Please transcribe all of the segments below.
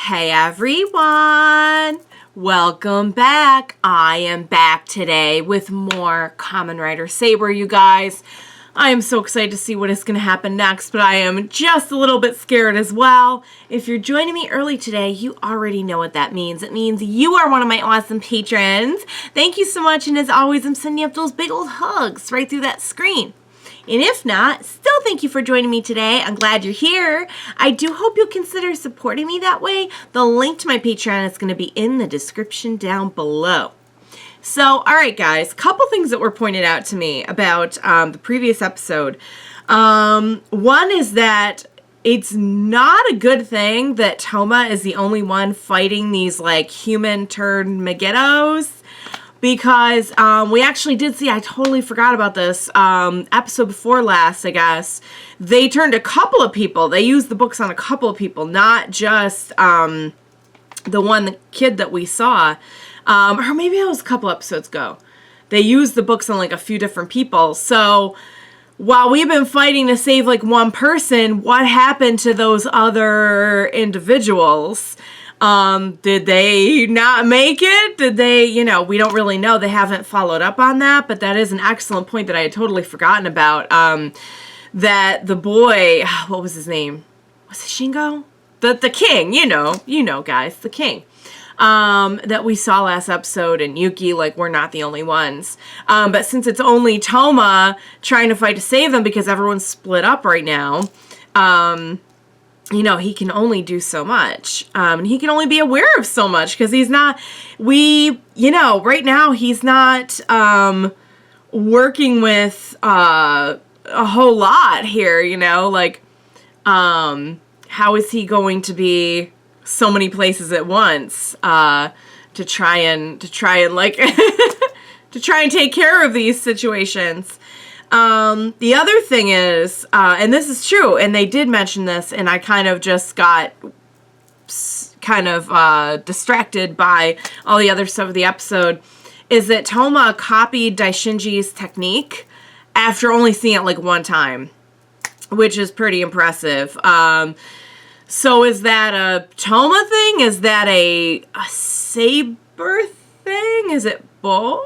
Hey everyone! Welcome back. I am back today with more Kamen Rider Saber, you guys. I am so excited to see what is going to happen next, but I am just a little bit scared as well. If you're joining me early today, you already know what that means. It means you are one of my awesome patrons. Thank you so much, and as always, I'm sending up those big old hugs right through that screen. And if not, still thank you for joining me today. I'm glad you're here. I do hope you'll consider supporting me that way. The link to my Patreon is going to be in the description down below. So, all right, guys, couple things that were pointed out to me about the previous episode. One is that it's not a good thing that Touma is the only one fighting these, like, human-turned Megiddos. Because we actually did see, I totally forgot about this, episode before last, I guess. They turned a couple of people. They used the books on a couple of people, not just the kid that we saw. Or maybe it was a couple episodes ago. They used the books on, like, a few different people. So while we've been fighting to save, like, one person, what happened to those other individuals? Did they not make it? Did they, we don't really know. They haven't followed up on that, but that is an excellent point that I had totally forgotten about. That the boy, what was his name? Was it Shingo? The king, you know, guys, the king. That we saw last episode, and Yuki, like, we're not the only ones. But since it's only Touma trying to fight to save them because everyone's split up right now, he can only do so much. And he can only be aware of so much because he's not, right now he's not working with a whole lot here, how is he going to be so many places at once to try and like to try and take care of these situations. The other thing is, and this is true, and they did mention this, and I kind of just got distracted by all the other stuff of the episode, is that Touma copied Daishinji's technique after only seeing it like one time, which is pretty impressive. So is that a Touma thing? Is that a Saber thing? Is it both?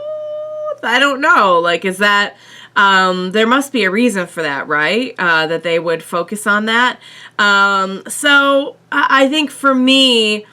I don't know. Like, is that... there must be a reason for that, right? That they would focus on that. So I think for me,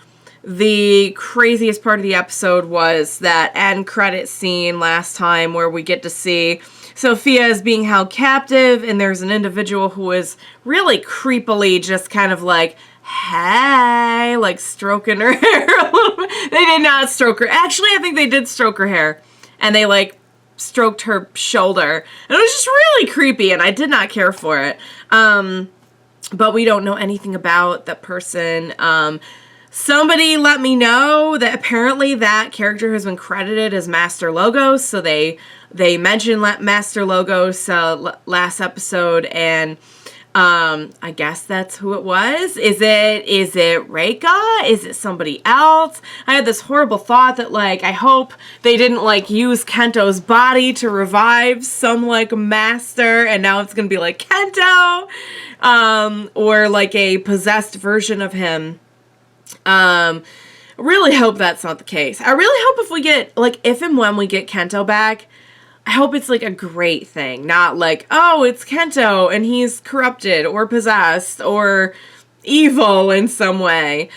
the craziest part of the episode was that end credit scene last time where we get to see Sophia is being held captive, and there's an individual who is really creepily just kind of like, hey, like stroking her hair a little bit. They did not stroke her. Actually, I think they did stroke her hair, and they like stroked her shoulder. And it was just really creepy, and I did not care for it. But we don't know anything about that person. Somebody let me know that apparently that character has been credited as Master Logos, so they mentioned Master Logos last episode, and I guess that's who it was. Is it Reika? Is it somebody else? I had this horrible thought that, like, I hope they didn't, like, use Kento's body to revive some, like, master, and now it's gonna be, like, Kento, or, like, a possessed version of him. Really hope that's not the case. I really hope if we get, like, if and when we get Kento back, I hope it's, like, a great thing, not like, oh, it's Kento, and he's corrupted, or possessed, or evil in some way.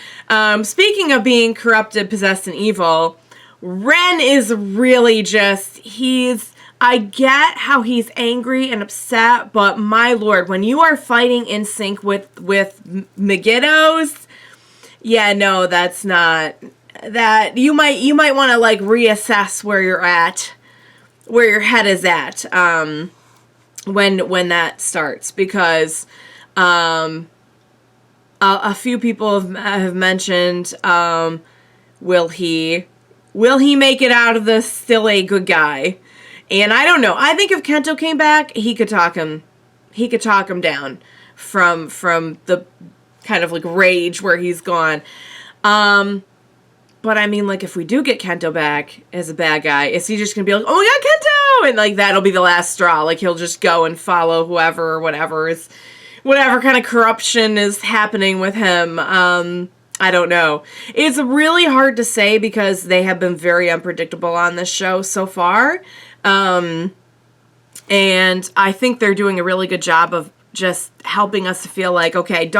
Speaking of being corrupted, possessed, and evil, Ren is really just, I get how he's angry and upset, but my lord, when you are fighting in sync with Megiddos, yeah, no, that's not, that, you might want to, like, reassess where you're at, where your head is at, when that starts, because, a few people have mentioned, will he make it out of this still a good guy? And I don't know. I think if Kento came back, he could talk him down from the kind of like rage where he's gone. But I mean, like, if we do get Kento back as a bad guy, is he just gonna be like, oh my god, Kento! And like that'll be the last straw. Like he'll just go and follow whoever or whatever kind of corruption is happening with him. I don't know. It's really hard to say because they have been very unpredictable on this show so far. And I think they're doing a really good job of just helping us to feel like, okay,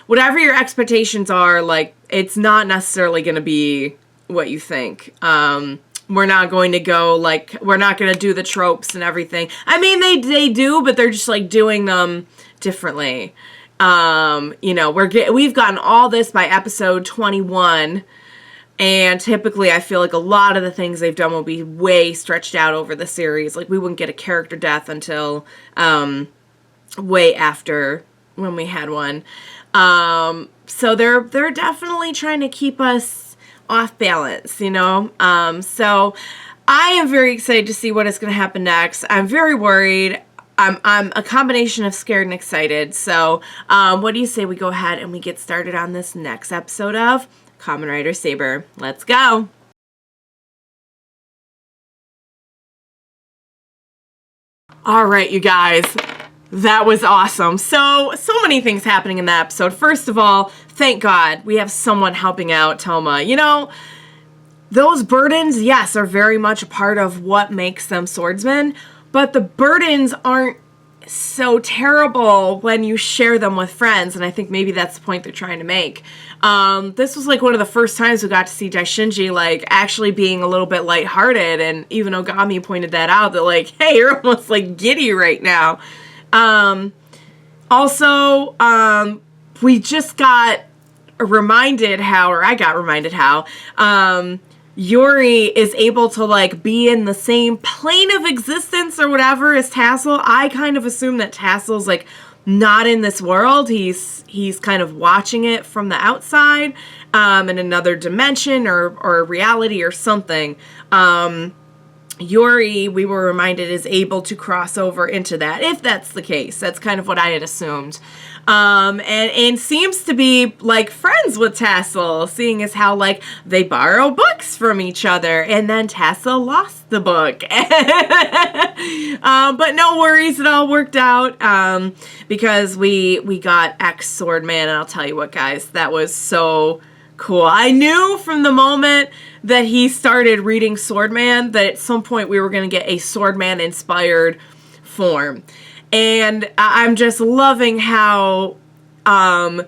whatever your expectations are, like, it's not necessarily going to be what you think. We're not going to go, like, we're not going to do the tropes and everything. I mean, they do, but they're just, like, doing them differently. You know, we've gotten all this by episode 21, and typically I feel like a lot of the things they've done will be way stretched out over the series. Like, we wouldn't get a character death until way after when we had one. So they're definitely trying to keep us off balance, you know? So I am very excited to see what is going to happen next. I'm very worried. I'm a combination of scared and excited. So, what do you say we go ahead and we get started on this next episode of Kamen Rider Saber? Let's go! Alright, you guys. That was awesome. So many things happening in that episode. First of all, thank God we have someone helping out Touma. You know, those burdens, yes, are very much a part of what makes them swordsmen, but the burdens aren't so terrible when you share them with friends, and I think maybe that's the point they're trying to make. This was like one of the first times we got to see Daishinji like actually being a little bit lighthearted, and even Ogami pointed that out, that like, hey, you're almost like giddy right now. Also, we just got reminded how, or I got reminded how, Yuuri is able to like be in the same plane of existence or whatever as Tassel. I kind of assume that Tassel's like not in this world. He's kind of watching it from the outside, in another dimension or reality or something. Yuuri, we were reminded, is able to cross over into that, if that's the case. That's kind of what I had assumed. And seems to be, like, friends with Tassel, seeing as how, like, they borrow books from each other, and then Tassel lost the book. But no worries, it all worked out, because we got ex-Swordman, and I'll tell you what, guys, that was so cool. I knew from the moment that he started reading Swordman that at some point we were going to get a Swordman inspired form. And I'm just loving how the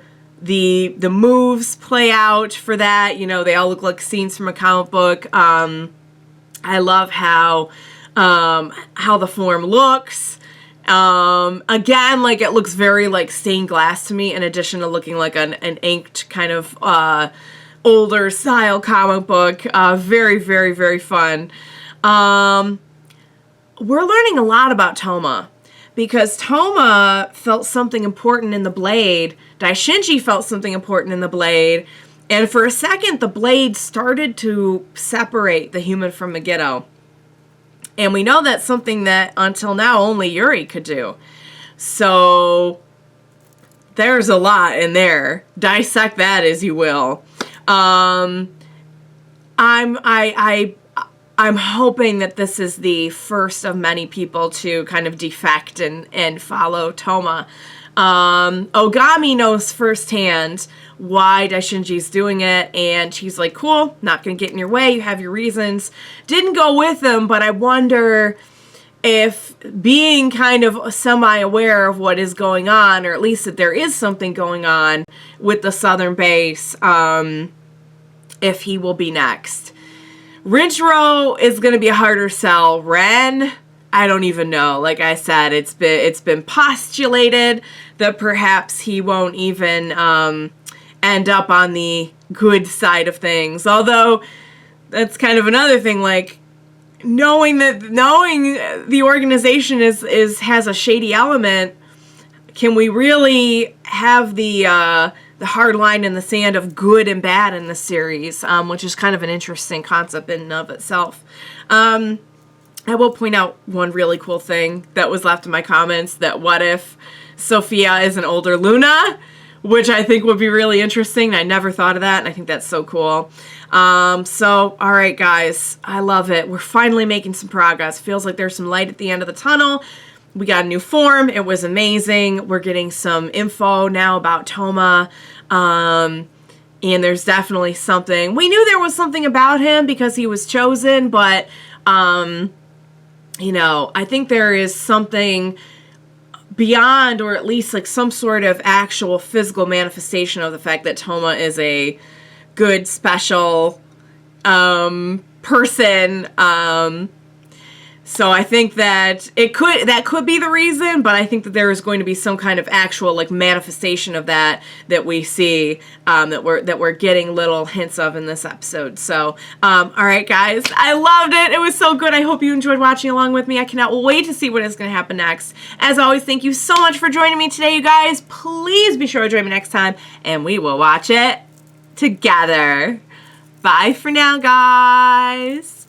moves play out for that. You know, they all look like scenes from a comic book. I love how the form looks. Again, like, it looks very like stained glass to me, in addition to looking like an inked kind of older style comic book. Very, very, very fun. We're learning a lot about Touma, because Touma felt something important in the blade. Daishinji felt something important in the blade. And for a second, the blade started to separate the human from Megiddo. And we know that's something that, until now, only Yuuri could do. So there's a lot in there. Dissect that as you will. I'm hoping that this is the first of many people to kind of defect and follow Touma. Ogami knows firsthand why Daishinji's doing it, and she's like, cool, not gonna get in your way, you have your reasons. Didn't go with him, but I wonder if, being kind of semi-aware of what is going on, or at least that there is something going on with the southern base, if he will be next. Rinchiro is going to be a harder sell. Ren, I don't even know. Like I said, it's been postulated that perhaps he won't even end up on the good side of things. Although that's kind of another thing. Like, knowing the organization has a shady element, can we really have the hard line in the sand of good and bad in the series, which is kind of an interesting concept in and of itself. I will point out one really cool thing that was left in my comments, that what if Sophia is an older Luna, which I think would be really interesting. I never thought of that, and I think that's so cool. So, all right, guys, I love it. We're finally making some progress. Feels like there's some light at the end of the tunnel. We got a new form. It was amazing. We're getting some info now about Touma. And there's definitely something. We knew there was something about him because he was chosen, but, you know, I think there is something beyond, or at least like some sort of actual physical manifestation of the fact that Touma is a good, special person. So I think that that could be the reason, but I think that there is going to be some kind of actual like manifestation of that we see, that we're getting little hints of in this episode. So, all right, guys, I loved it. It was so good. I hope you enjoyed watching along with me. I cannot wait to see what is going to happen next. As always, thank you so much for joining me today, you guys. Please be sure to join me next time, and we will watch it together. Bye for now, guys.